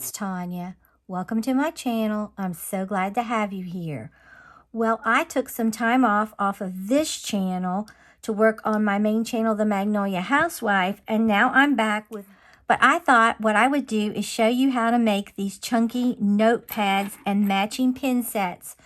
it's Tanya. Welcome to my channel. I'm so glad to have you here. Well, I took some time off of this channel to work on my main channel, The Magnolia Housewife, and now I'm back with, but I thought what I would do is show you how to make these chunky notepads and matching pin sets.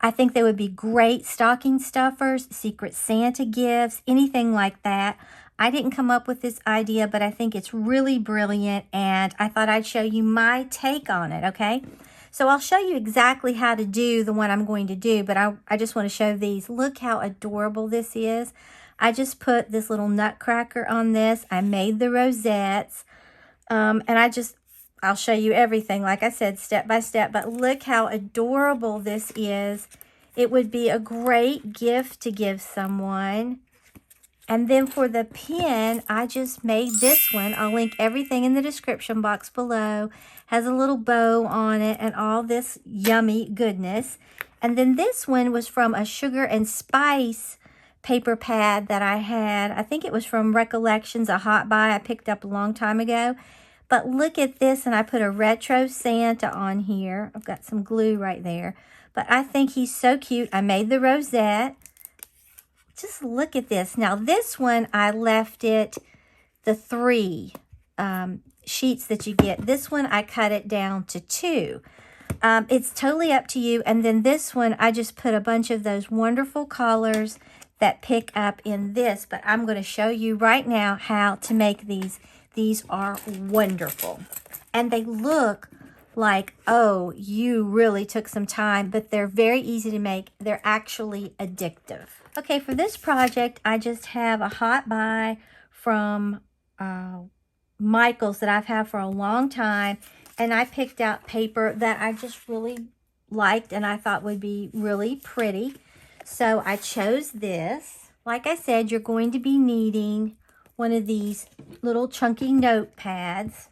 I think they would be great stocking stuffers, Secret Santa gifts, anything like that. I didn't come up with this idea, but I think it's really brilliant, and I thought I'd show you my take on it, okay? So I'll show you exactly how to do the one I'm going to do, but I just want to show these. Look how adorable this is. I just put this little nutcracker on this. I made the rosettes, and I'll show you everything, like I said, step by step, but look how adorable this is. It would be a great gift to give someone. And then for the pin, I just made this one. I'll link everything in the description box below. Has a little bow on it and all this yummy goodness. And then this one was from a sugar and spice paper pad that I had. I think it was from Recollections, a hot buy I picked up a long time ago. But look at this, and I put a retro Santa on here. I've got some glue right there. But I think he's so cute. I made the rosette. Just look at this. Now, this one, I left it the 3 sheets that you get. This one, I cut it down to 2. It's totally up to you. And then this one, I just put a bunch of those wonderful colors that pick up in this. But I'm going to show you right now how to make these. These are wonderful. And they look like, oh, you really took some time, but they're very easy to make. They're actually addictive. Okay, for this project, I just have a hot buy from Michael's that I've had for a long time, and I picked out paper that I just really liked and I thought would be really pretty. So I chose this. Like I said, you're going to be needing one of these little chunky notepads.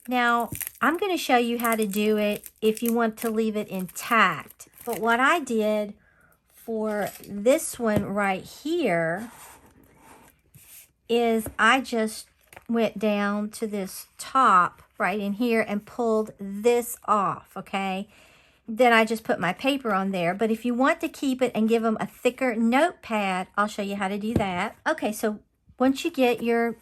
Now, I'm going to show you how to do it if you want to leave it intact. But what I did for this one right here is I just went down to this top right in here and pulled this off, okay? Then I just put my paper on there. But if you want to keep it and give them a thicker notepad, I'll show you how to do that. Okay, so once you get your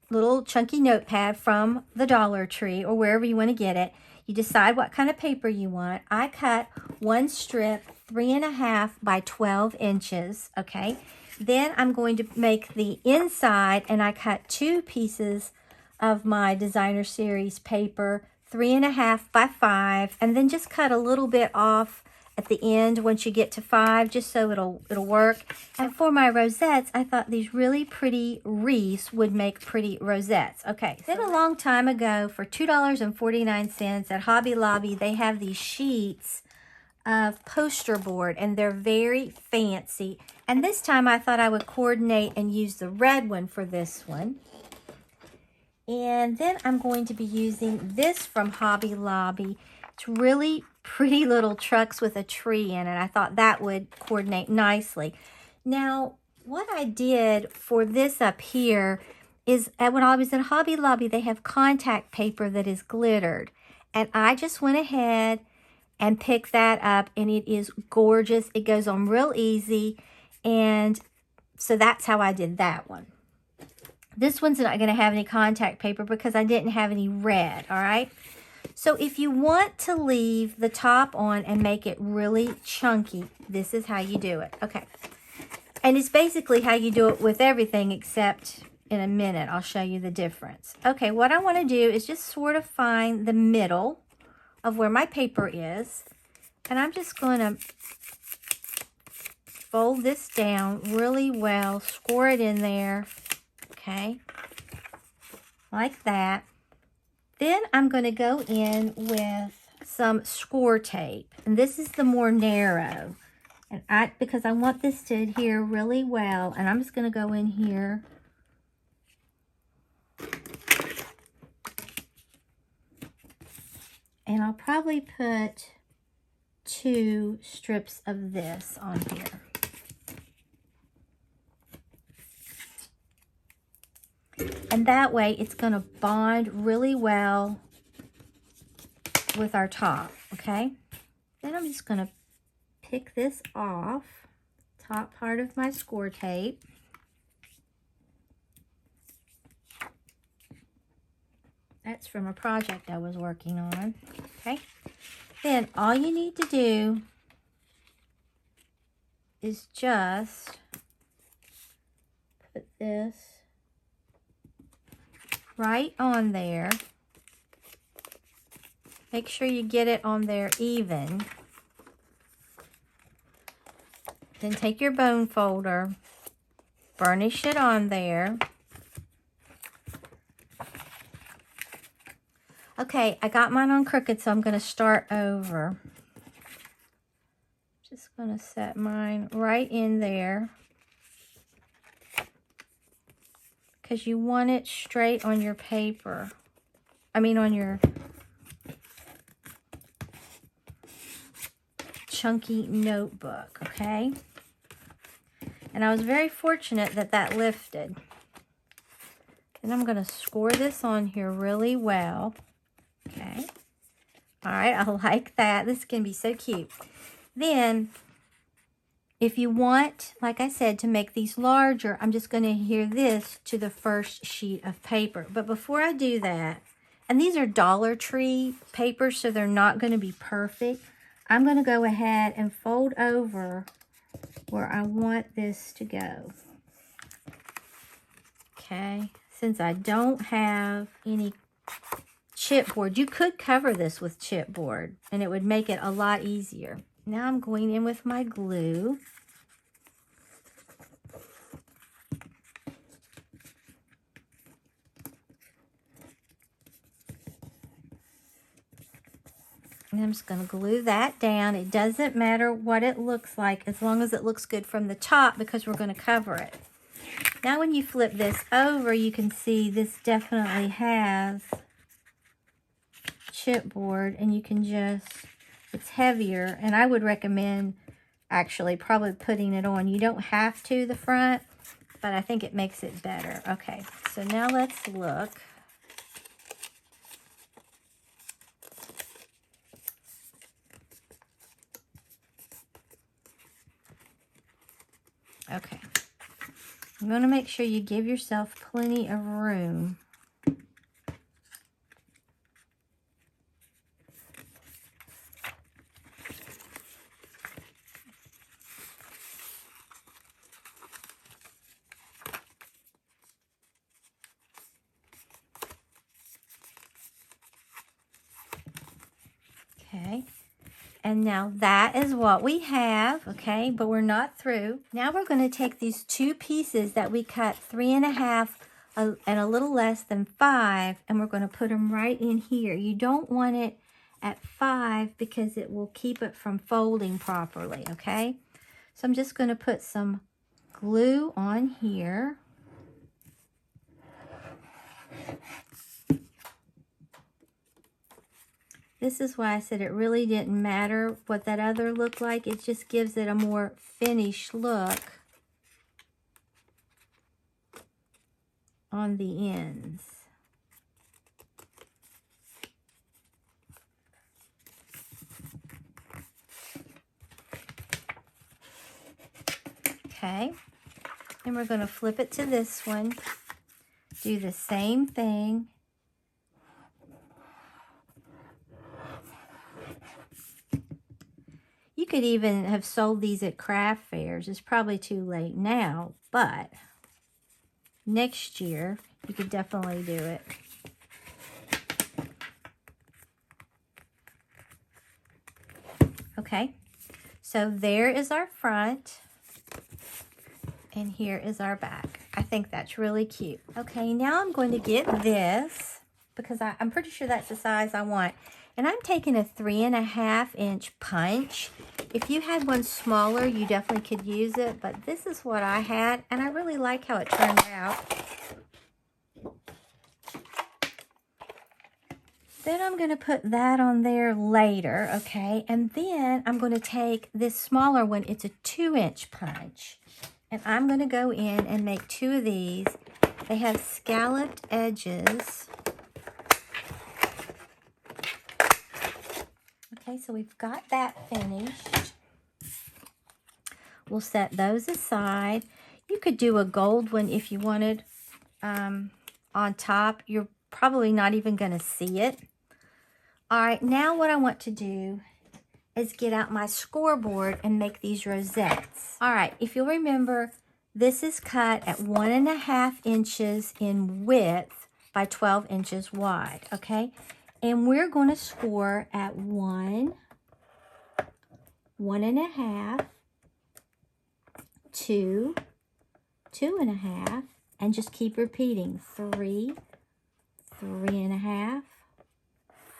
little chunky notepad from the Dollar Tree or wherever you want to get it, you decide what kind of paper you want. I cut one strip 3.5 by 12 inches, okay? Then I'm going to make the inside, and I cut 2 pieces of my Designer Series paper, 3.5 by 5, and then just cut a little bit off at the end once you get to 5, just so it'll work. And for my rosettes, I thought these really pretty wreaths would make pretty rosettes. Okay, then a long time ago, for $2.49 at Hobby Lobby, they have these sheets of poster board, and they're very fancy. And this time I thought I would coordinate and use the red one for this one. And then I'm going to be using this from Hobby Lobby. It's really pretty little trucks with a tree in it. I thought that would coordinate nicely. Now, what I did for this up here is when I was in Hobby Lobby, they have contact paper that is glittered. And I just went ahead and picked that up, and it is gorgeous. It goes on real easy. And so that's how I did that one. This one's not going to have any contact paper because I didn't have any red, all right? So if you want to leave the top on and make it really chunky, this is how you do it. Okay. And it's basically how you do it with everything, except in a minute I'll show you the difference. Okay, what I want to do is just sort of find the middle of where my paper is. And I'm just going to fold this down really well, score it in there. Okay, like that. Then I'm going to go in with some score tape, and this is the more narrow, and because I want this to adhere really well, and I'm just going to go in here and I'll probably put 2 strips of this on here. And that way it's going to bond really well with our top, okay? Then I'm just going to pick this off, top part of my score tape. That's from a project I was working on, okay? Then all you need to do is just put this right on there. Make sure you get it on there even. Then take your bone folder, burnish it on there. Okay, I got mine on crooked, so I'm going to start over. Just going to set mine right in there, because you want it straight on your paper. I mean on your chunky notebook, okay? And I was very fortunate that that lifted. And I'm going to score this on here really well. Okay. All right, I like that. This can be so cute. Then, if you want, like I said, to make these larger, I'm just going to adhere this to the first sheet of paper. But before I do that, and these are Dollar Tree papers, so they're not going to be perfect, I'm going to go ahead and fold over where I want this to go. Okay, since I don't have any chipboard, you could cover this with chipboard and it would make it a lot easier. Now I'm going in with my glue. And I'm just going to glue that down. It doesn't matter what it looks like as long as it looks good from the top, because we're going to cover it. Now when you flip this over, you can see this definitely has chipboard, and you can just, it's heavier, and I would recommend actually probably putting it on. You don't have to the front, but I think it makes it better. Okay, so now let's look. Okay, I'm going to make sure you give yourself plenty of room. Okay, and now that is what we have, okay, but we're not through. Now we're going to take these two pieces that we cut 3.5 and a little less than 5, and we're going to put them right in here. You don't want it at 5 because it will keep it from folding properly, okay? So I'm just going to put some glue on here. This is why I said it really didn't matter what that other looked like. It just gives it a more finished look on the ends. Okay, and we're going to flip it to this one. Do the same thing. You could even have sold these at craft fairs. It's probably too late now, but next year you could definitely do it. Okay, so there is our front, and here is our back. I think that's really cute. Okay, now I'm going to get this, because I'm pretty sure that's the size I want. And I'm taking a 3.5 inch punch. If you had one smaller, you definitely could use it, but this is what I had, and I really like how it turned out. Then I'm going to put that on there later, okay? And then I'm going to take this smaller one. It's a 2-inch punch. And I'm going to go in and make 2 of these. They have scalloped edges. Okay, so we've got that finished. We'll set those aside. You could do a gold one if you wanted on top. You're probably not even going to see it. All right, now what I want to do is get out my scoreboard and make these rosettes. All right, if you'll remember, this is cut at 1.5 inches in width by 12 inches wide, okay? And we're going to score at 1, 1.5, 2, 2.5, and just keep repeating. 3, 3.5,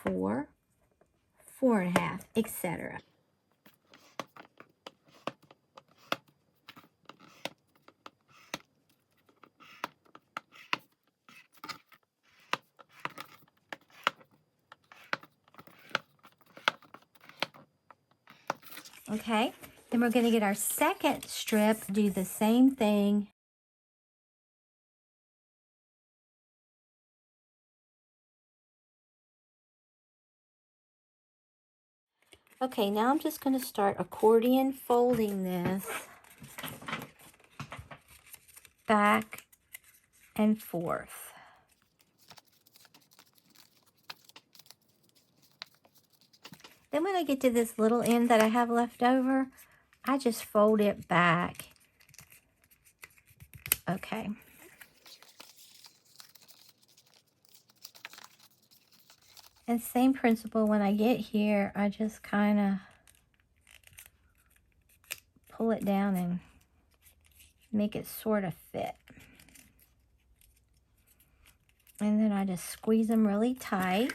4, 4.5, etc. Okay, then we're going to get our second strip, do the same thing. Okay, now I'm just going to start accordion folding this back and forth. Then when I get to this little end that I have left over, I just fold it back. Okay. And same principle, when I get here, I just kind of pull it down and make it sort of fit. And then I just squeeze them really tight.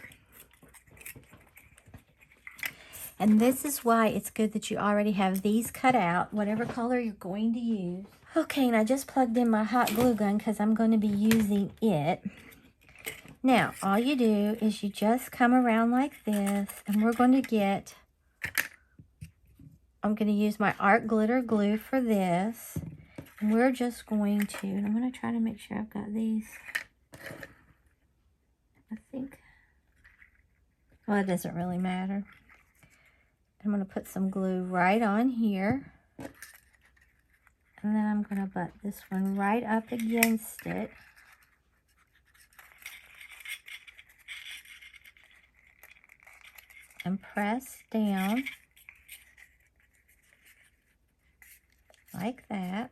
And this is why it's good that you already have these cut out, whatever color you're going to use. Okay, and I just plugged in my hot glue gun because I'm going to be using it. Now, all you do is you just come around like this, and we're going to get, I'm going to use my art glitter glue for this. And we're just going to, and I'm going to try to make sure I've got these. I think, well, it doesn't really matter. I'm going to put some glue right on here. And then I'm going to butt this one right up against it. And press down like that.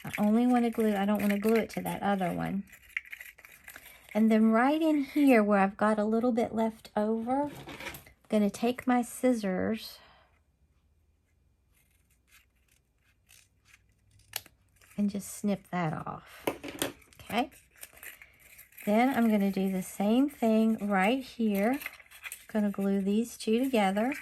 I only want to glue, I don't want to glue it to that other one. And then right in here where I've got a little bit left over, I'm going to take my scissors and just snip that off. Okay. Then I'm going to do the same thing right here. I'm going to glue these two together.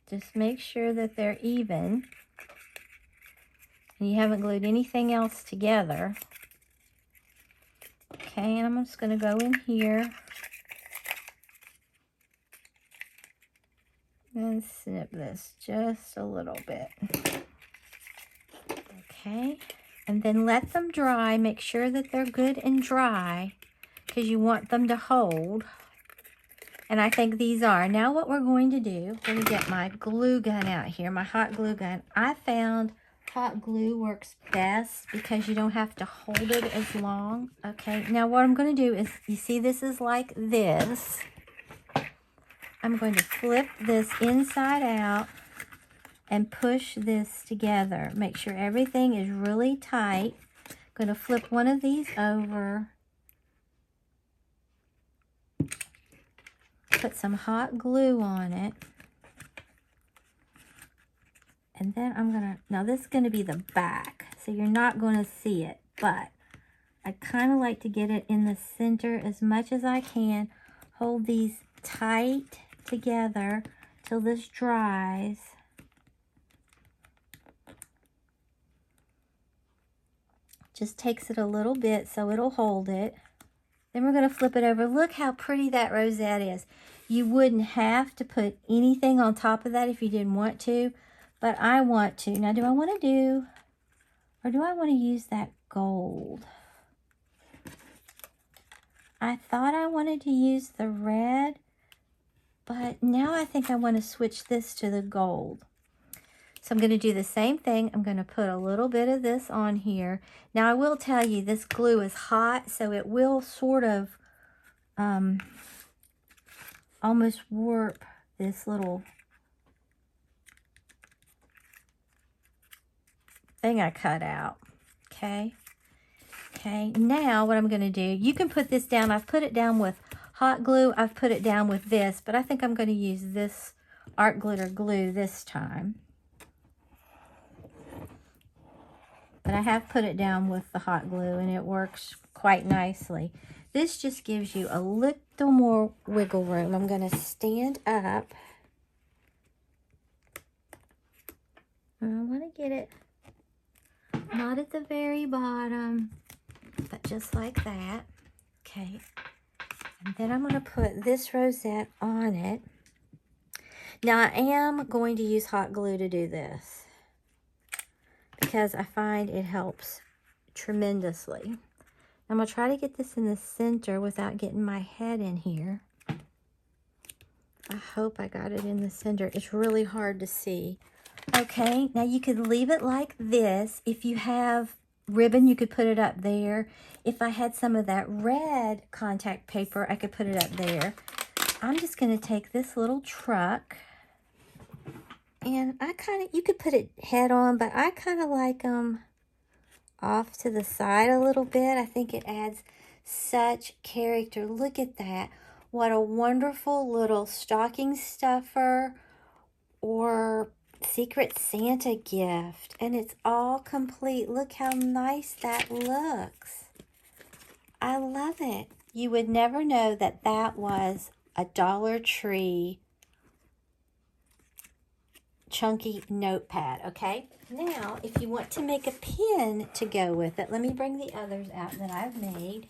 Just make sure that they're even. And you haven't glued anything else together. Okay, and I'm just going to go in here and snip this just a little bit. Okay, and then let them dry. Make sure that they're good and dry because you want them to hold. And I think these are. Now what we're going to do, let me get my glue gun out here, my hot glue gun. I found hot glue works best because you don't have to hold it as long. Okay, now what I'm going to do is, you see this is like this. I'm going to flip this inside out and push this together. Make sure everything is really tight. I'm going to flip one of these over. Put some hot glue on it. And then I'm going to, now this is going to be the back, so you're not going to see it, but I kind of like to get it in the center as much as I can. Hold these tight together till this dries. Just takes it a little bit so it'll hold it. Then we're going to flip it over. Look how pretty that rosette is. You wouldn't have to put anything on top of that if you didn't want to, but I want to. Now, do I want to do, or do I want to use that gold? I thought I wanted to use the red, but now I think I want to switch this to the gold. So I'm going to do the same thing. I'm going to put a little bit of this on here. Now I will tell you, this glue is hot, so it will sort of almost warp this little thing I cut out. Okay. Okay, now what I'm going to do, you can put this down. I've put it down with hot glue. I've put it down with this, but I think I'm going to use this art glitter glue this time. But I have put it down with the hot glue, and it works quite nicely. This just gives you a little more wiggle room. I'm going to stand up. I want to get it not at the very bottom, but just like that. Okay. And then I'm going to put this rosette on it. Now, I am going to use hot glue to do this because I find it helps tremendously. I'm going to try to get this in the center without getting my head in here. I hope I got it in the center. It's really hard to see. Okay, now you could leave it like this. If you have ribbon, you could put it up there. If I had some of that red contact paper, I could put it up there. I'm just going to take this little truck, and I kind of, you could put it head on, but I kind of like them off to the side a little bit. I think it adds such character. Look at that. What a wonderful little stocking stuffer or Secret Santa gift, and it's all complete. Look how nice that looks. I love it. You would never know that that was a Dollar Tree chunky notepad. Okay, now if you want to make a pin to go with it, let me bring the others out that I've made.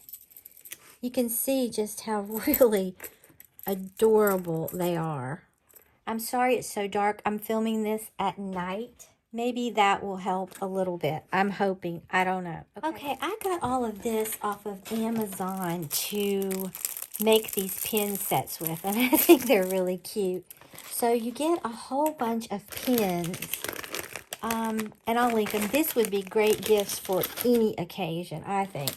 You can see just how really adorable they are. I'm sorry it's so dark. I'm filming this at night. Maybe that will help a little bit. I'm hoping. I don't know. Okay, I got all of this off of Amazon to make these pin sets with, and I think they're really cute. So you get a whole bunch of pins, and I'll link them. This would be great gifts for any occasion, I think.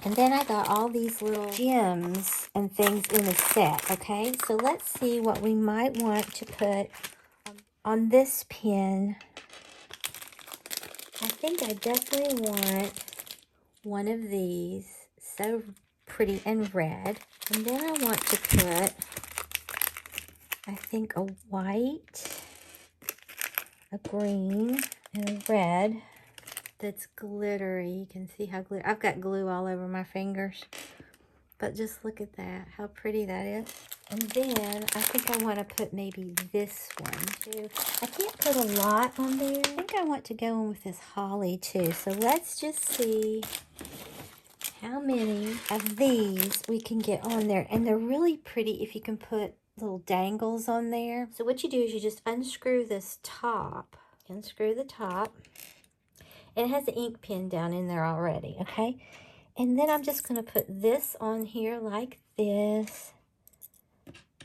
And then I got all these little gems and things in a set, okay? So let's see what we might want to put on this pin. I think I definitely want one of these. So pretty and red. And then I want to put, I think, a white, a green, and a red. That's glittery. You can see how glitter. I've got glue all over my fingers, but just look at that, how pretty that is. And then I think I want to put maybe this one too. I can't put a lot on there. I think I want to go in with this holly too. So let's just see how many of these we can get on there. And they're really pretty if you can put little dangles on there. So what you do is you just unscrew this top. Unscrew the top. And it has an ink pen down in there already, okay? And then I'm just going to put this on here like this.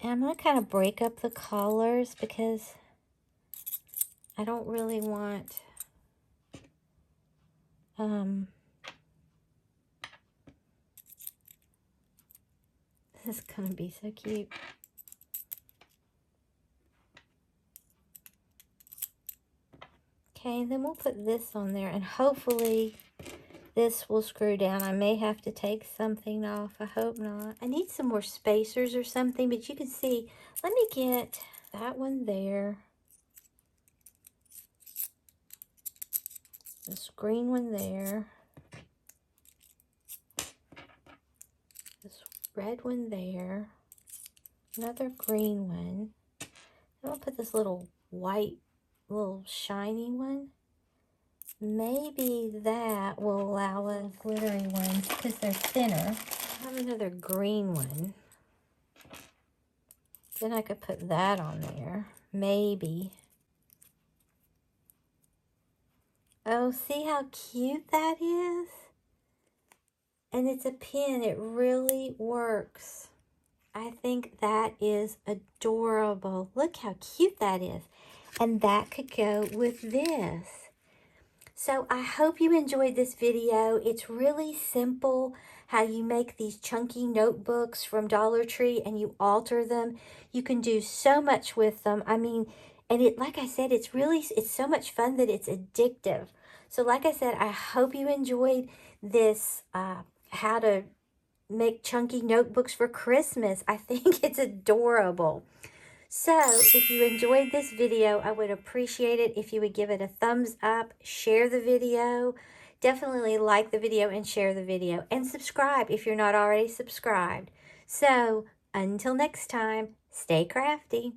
And I'm going to kind of break up the colors because I don't really want... this is going to be so cute. Okay, then we'll put this on there, and hopefully this will screw down. I may have to take something off. I hope not. I need some more spacers or something, but you can see, let me get that one there. This green one there. This red one there. Another green one. Then I'll put this little white, little shiny one. Maybe that will allow us glittery ones because they're thinner. I have another green one. Then I could put that on there. Maybe. Oh, see how cute that is? And it's a pin. It really works. I think that is adorable. Look how cute that is. And that could go with this. So I hope you enjoyed this video. It's really simple how you make these chunky notebooks from Dollar Tree and you alter them. You can do so much with them. I mean, and it, like I said, it's so much fun that it's addictive. So like I said, I hope you enjoyed this how to make chunky notebooks for Christmas. I think it's adorable. So if you enjoyed this video, I would appreciate it if you would give it a thumbs up, share the video, definitely like the video and share the video, and subscribe if you're not already subscribed. So until next time, stay crafty.